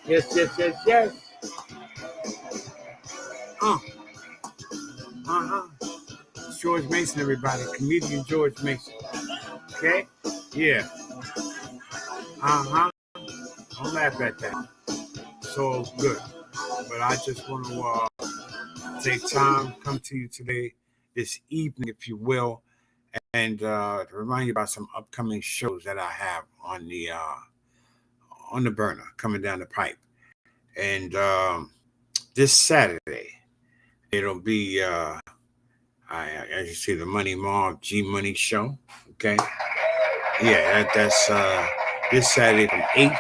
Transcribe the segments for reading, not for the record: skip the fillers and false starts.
Yes, yes, yes, yes. Uh, uh-huh. It's George Mason, everybody. Comedian George Mason. Okay? Yeah. Uh-huh. Don't laugh at that. It's all good. But I just want to take time, come to you today, this evening, if you will, and to remind you about some upcoming shows that I have on the burner coming down the pipe. And this Saturday, it'll be as you see, the Money Mob G Money show. Okay, yeah, that's this Saturday from 8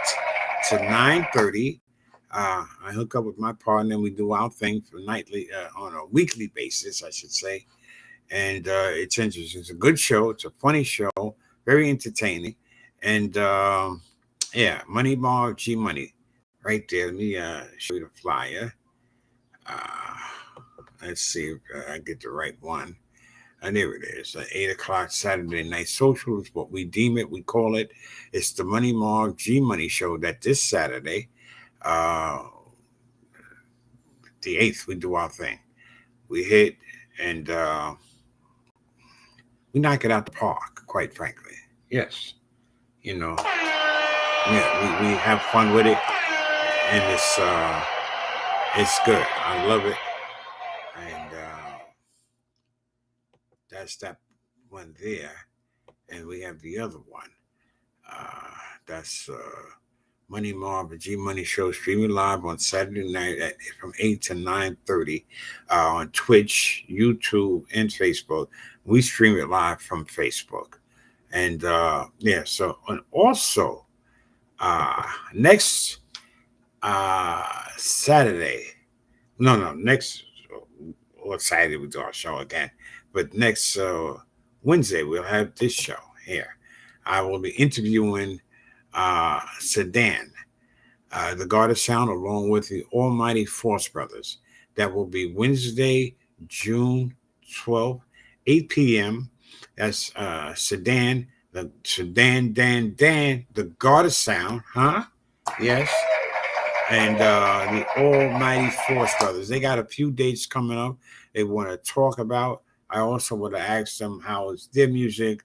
to 9:30. I hook up with my partner and we do our thing for nightly on a weekly basis, I should say. And it's interesting. It's a good show. It's a funny show, very entertaining. And yeah, Money Mob G Money, right there. Let me show you the flyer. Uh, let's see if I get the right one. And there it is. 8 o'clock Saturday night social is what we deem it. We call it. It's the Money Mark G Money Show that this Saturday, uh, the 8th, we do our thing. We hit and we knock it out the park, quite frankly. Yes. You know, yeah, we have fun with it. And it's good. I love it. And that's that one there. And we have the other one. That's Money Mob, G Money Show, streaming live on Saturday night from 8 to 9:30 on Twitch, YouTube, and Facebook. We stream it live from Facebook. And yeah, so, and also uh, next Saturday, no, next, well, Saturday we do our show again, but next Wednesday we'll have this show here. I will be interviewing Sedan, the God of Sound, along with the Almighty Force Brothers. That will be Wednesday, June 12th, 8 p.m. That's Sedan, the Sedan, Dan, the God of Sound, huh? Yes. And the Almighty Force Brothers. They got a few dates coming up they want to talk about. I also want to ask them how is their music,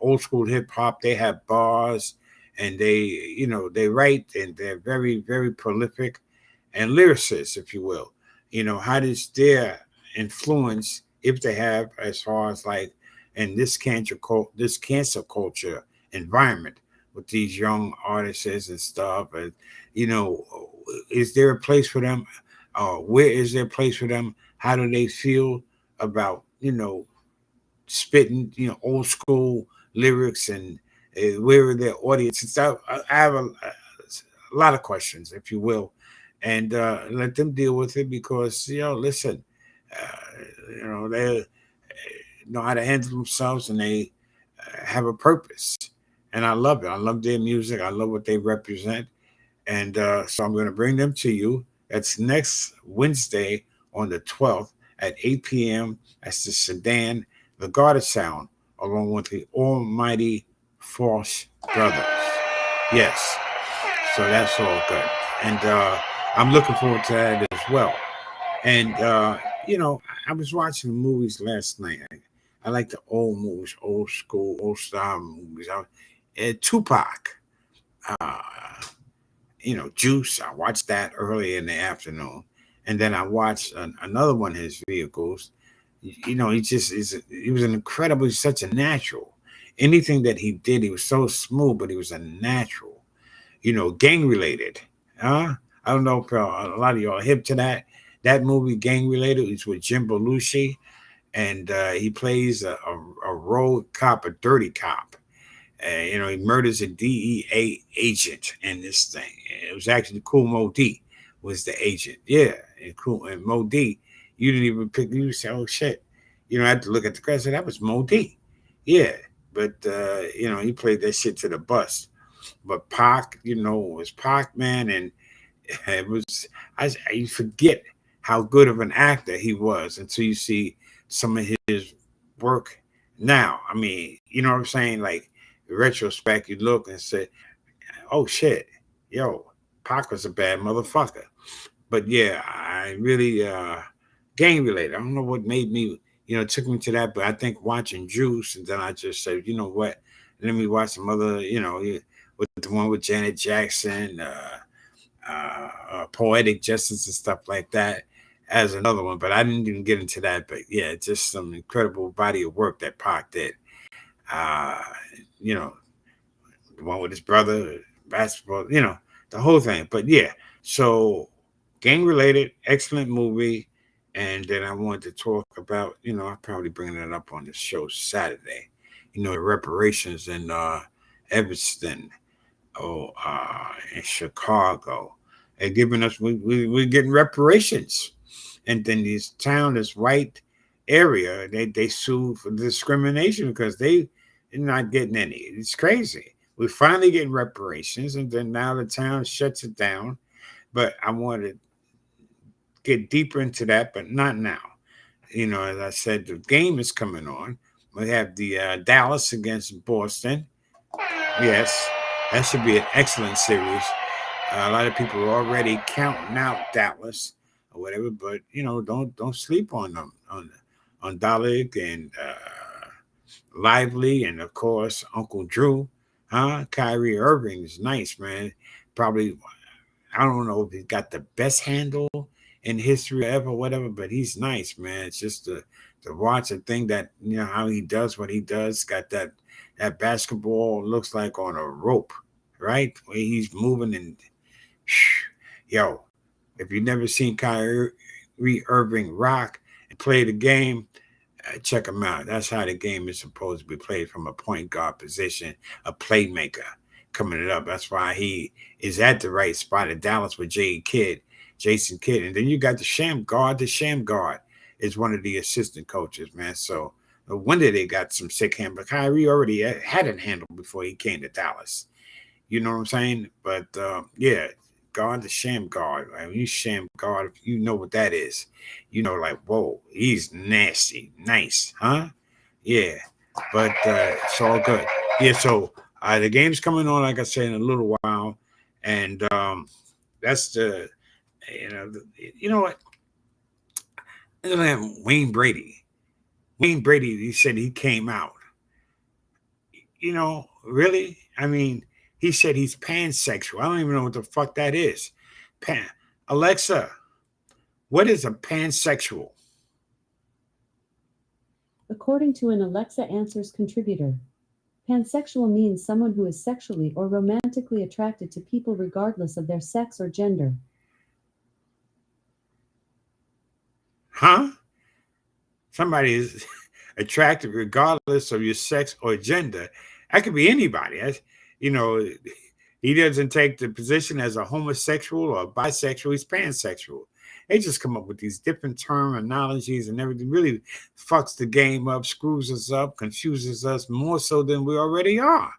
old school hip hop. They have bars and they write and they're very, very prolific and lyricists, if you will. How does their influence, if they have, as far as like in this cancer culture environment with these young artists and stuff, and you know, is there a place for them? Where is there a place for them? How do they feel about spitting old school lyrics and where are their audience and stuff? I have a lot of questions, if you will, and let them deal with it because listen, they know how to handle themselves and they have a purpose, and I love it. I love their music. I love what they represent, and so I'm going to bring them to you. That's next Wednesday on the 12th at 8 p.m. That's the Sedan, the God of Sound, along with the Almighty Force Brothers. Yes, so that's all good. And I'm looking forward to that as well. And, I was watching movies last night. I like the old movies, old school, old style movies. Tupac, uh, Juice. I watched that early in the afternoon, and then I watched another one of his vehicles. He was an incredible. He's such a natural. Anything that he did, he was so smooth, but he was a natural. Gang related. Huh? I don't know if a lot of y'all are hip to that. That movie, Gang Related, is with Jim Belushi, and he plays a road cop, a dirty cop. He murders a DEA agent in this thing. It was actually Cool Mo D was the agent. Yeah, and Cool and Mo D. You didn't even pick. You say, "Oh shit," I had to look at the credits. That was Mo D. Yeah, but he played that shit to the bust. But Pac, was Pac, man, and it was. You forget how good of an actor he was until you see some of his work now. I mean, you know what I'm saying? Like, in retrospect, you look and say, "Oh shit, yo, Pac was a bad motherfucker. But yeah, I really gang related. I don't know what made me, took me to that, but I think watching Juice, and then I just said, you know what, let me watch some other, with the one with Janet Jackson, Poetic Justice and stuff like that as another one. But I didn't even get into that. But yeah, just some incredible body of work that Pac did. Uh, you know, the one with his brother, basketball, the whole thing. But yeah, so gang related, excellent movie. And then I wanted to talk about, I'll probably bring that up on the show Saturday. The reparations in Evanston, in Chicago. They're giving us, we're getting reparations. And then this town, this white area, they sued for discrimination because they're not getting any. It's crazy. We're finally getting reparations, and then now the town shuts it down. But I want to get deeper into that, but not now. As I said, the game is coming on. We have the Dallas against Boston. Yes, that should be an excellent series. A lot of people are already counting out Dallas or whatever, but don't sleep on them on Dalek and Lively, and of course Uncle Drew. Kyrie Irving is nice, man. Probably, I don't know if he's got the best handle in history ever, whatever, but he's nice, man. It's just to watch a thing that how he does what he does. Got that basketball looks like on a rope, right? Where he's moving and yo, if you've never seen Kyrie Irving rock and play the game, check him out. That's how the game is supposed to be played, from a point guard position, a playmaker coming it up. That's why he is at the right spot at Dallas with Jason Kidd. And then you got the sham guard. The sham guard is one of the assistant coaches, man. So no wonder they got some sick hand. But Kyrie already had it handled before he came to Dallas. You know what I'm saying? But yeah, guard the sham guard. I mean, you sham guard, if you know what that is. Like, whoa, he's nasty. Nice, huh? Yeah. But it's all good. Yeah, so the game's coming on, like I said, in a little while. And that's the, you know what? Wayne Brady. Wayne Brady, he said he came out. Really? I mean, he said he's pansexual. I don't even know what the fuck that is. Alexa, what is a pansexual? According to an Alexa Answers contributor, pansexual means someone who is sexually or romantically attracted to people regardless of their sex or gender. Huh? Somebody is attracted regardless of your sex or gender. That could be anybody. You know, he doesn't take the position as a homosexual or bisexual. He's pansexual. They just come up with these different terminologies and everything. Really fucks the game up, screws us up, confuses us more so than we already are.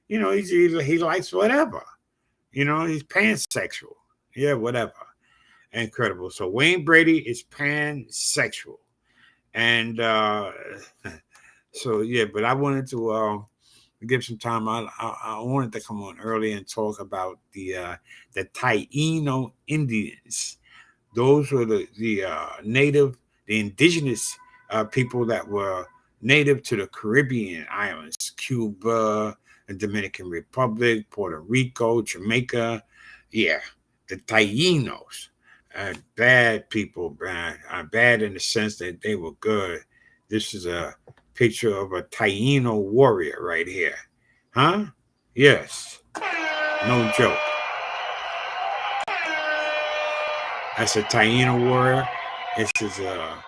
He likes whatever. He's pansexual. Yeah, whatever. Incredible. So Wayne Brady is pansexual. And so yeah, but I wanted to give some time. I wanted to come on early and talk about the Taino Indians. Those were the native, the indigenous people that were native to the Caribbean islands, Cuba, the Dominican Republic, Puerto Rico, Jamaica. Yeah, the Tainos. Bad people, man. Bad in the sense that they were good. This is a picture of a Taino warrior right here. Huh? Yes. No joke. That's a Taino warrior. This is a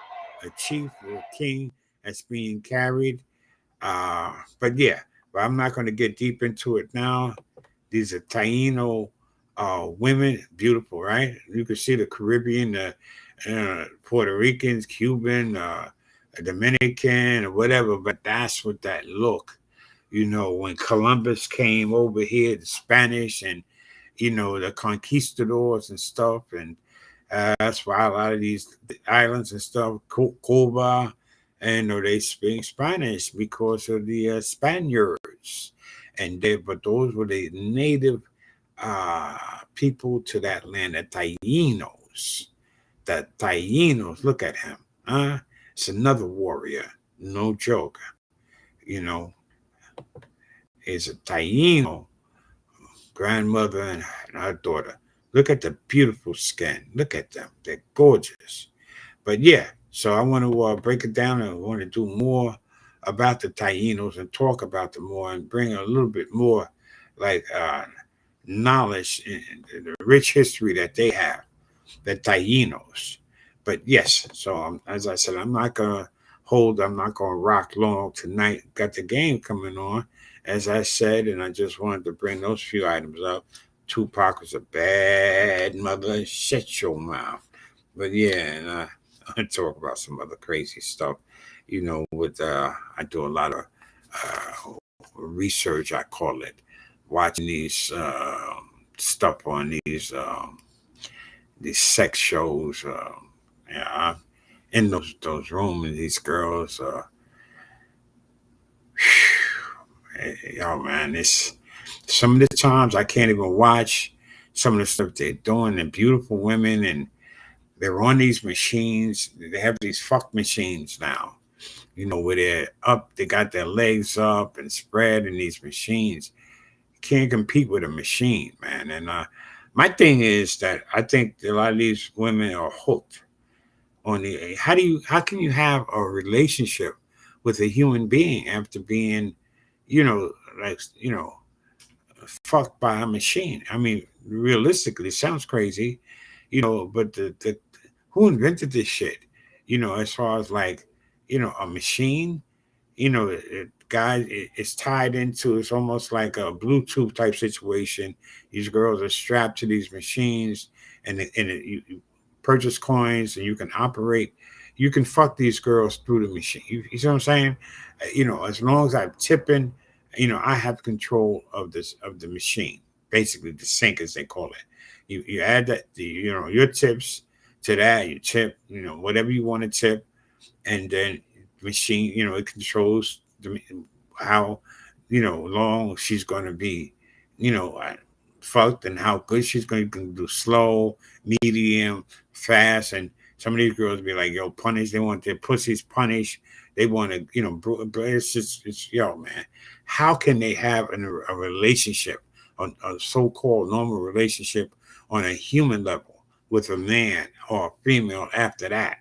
chief or a king that's being carried. But yeah, but I'm not going to get deep into it now. These are Taino women, beautiful, right? You can see the Caribbean, Puerto Ricans, Cuban, Dominican, or whatever, but that's what that look. When Columbus came over here, the Spanish and the conquistadors and stuff, and that's why a lot of these islands and stuff, Cuba, and they speak Spanish because of the Spaniards, but those were the native people to that land, the Tainos. The Tainos, look at him. It's another warrior. No joke. You know, is a Taino grandmother and her daughter. Look at the beautiful skin. Look at them. They're gorgeous. But yeah, so I want to break it down and I want to do more about the Tainos and talk about them more and bring a little bit more like knowledge and the rich history that they have, the Tainos. But yes, so as I said, I'm not gonna rock long tonight. Got the game coming on, as I said, and I just wanted to bring those few items up. Tupac was a bad mother. Shut your mouth. But yeah, and I talk about some other crazy stuff. With I do a lot of research. I call it watching these stuff on these sex shows. Yeah, I'm in those rooms, and these girls. Yo, man, it's some of the times I can't even watch some of the stuff they're doing. And beautiful women, and they're on these machines. They have these fuck machines now. Where they're up, they got their legs up and spread in these machines. You can't compete with a machine, man. And my thing is that I think a lot of these women are hooked on the. How can you have a relationship with a human being after being, you know, like fucked by a machine? I mean, realistically, it sounds crazy, but the who invented this shit? As far as like, a machine, guys, it's tied into, it's almost like a Bluetooth type situation. These girls are strapped to these machines, you purchase coins, and you can operate. You can fuck these girls through the machine. You see what I'm saying? As long as I'm tipping, I have control of the machine, basically the sink as they call it. You add that your tips to that. You tip, whatever you want to tip, and then machine, it controls how long she's going to be, fucked, and how good she's going to do, slow, medium, fast. And some of these girls be like, yo, punish. They want their pussies punished. They want to, but it's just, yo, man, how can they have a relationship, a so-called normal relationship on a human level with a man or a female after that?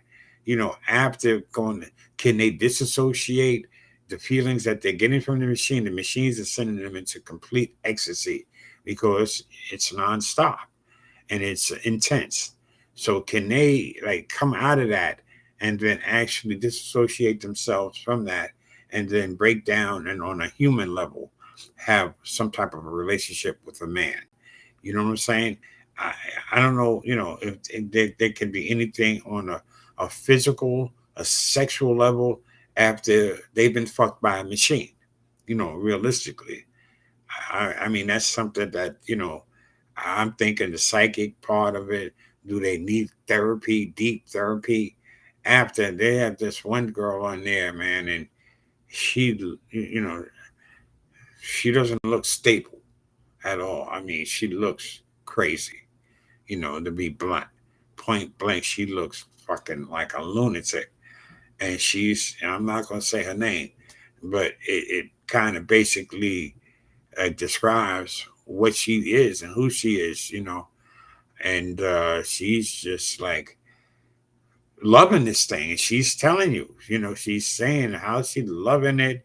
After going, can they disassociate the feelings that they're getting from the machine? The machines are sending them into complete ecstasy because it's nonstop and it's intense. So can they like come out of that and then actually disassociate themselves from that and then break down and on a human level have some type of a relationship with a man? You know what I'm saying? I, I don't know, if there can be anything on a physical, a sexual level after they've been fucked by a machine, realistically. I mean, that's something that, I'm thinking the psychic part of it. Do they need therapy, deep therapy? After they have this one girl on there, man, and she, she doesn't look stable at all. I mean, she looks crazy, to be blunt. Point blank, she looks fucking like a lunatic. And I'm not going to say her name, but it kind of basically describes what she is and who she is, and she's just like loving this thing. And she's telling you, she's saying how she's loving it.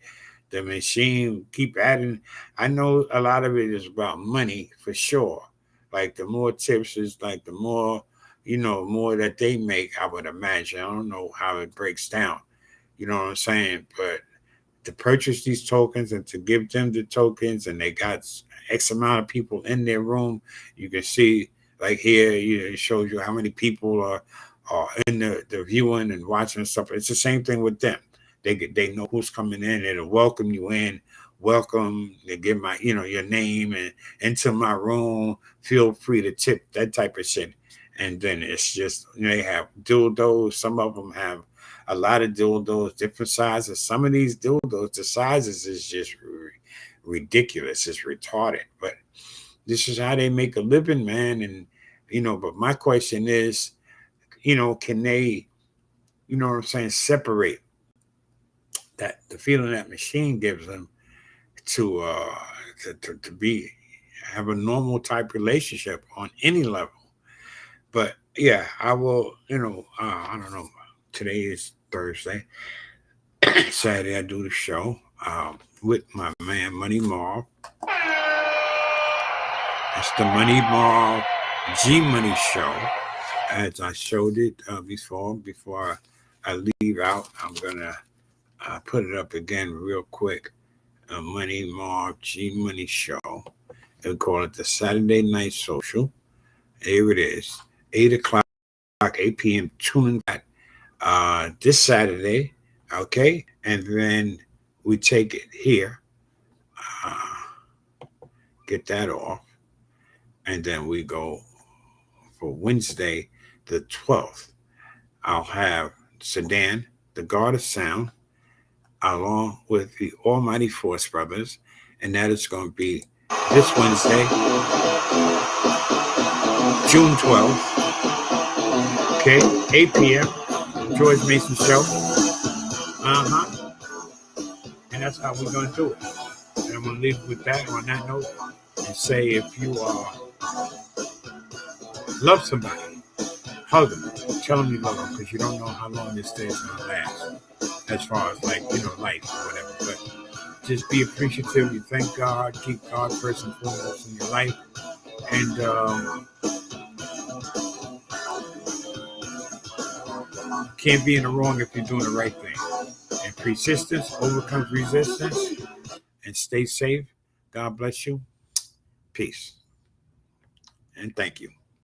The machine keep adding. I know a lot of it is about money for sure. Like the more tips is like the more, more that they make, I would imagine. I don't know how it breaks down. You know what I'm saying? But to purchase these tokens and to give them the tokens, and they got X amount of people in their room, you can see like here, it shows you how many people are in the viewing and watching and stuff. It's the same thing with them. They know who's coming in. It'll welcome you in. Welcome. They give my your name and into my room. Feel free to tip, that type of shit. And then it's just they have dildos. Some of them have a lot of dildos, different sizes. Some of these dildos, the sizes is just ridiculous. It's retarded. But This is how they make a living, man. And but my question is, can they, what I'm saying, separate that the feeling that machine gives them to to be have a normal type relationship on any level. But yeah, I will. I don't know. Today is Thursday. Saturday I do the show with my man Money Marv. It's the Money Marv G Money Show. As I showed it before I leave out, I'm gonna put it up again real quick. Money Marv G Money Show. They call it the Saturday Night Social. Here it is, 8 o'clock, 8 p.m. Tune in that this Saturday, okay? And then we take it here, get that off, and then we go for Wednesday, the 12th. I'll have Sedan, the God of Sound, along with the Almighty Force Brothers, and that is going to be this Wednesday, June 12th, okay, 8 p.m., George Mason Show. And that's how we're going to do it. And I'm going to leave with that on that note and say if you love somebody, hug them, tell them you love them, because you don't know how long this day is going to last as far as life or whatever. But just be appreciative. You thank God, keep God first and foremost in your life. And can't be in the wrong if you're doing the right thing. And persistence overcomes resistance. And stay safe. God bless you. Peace. And thank you.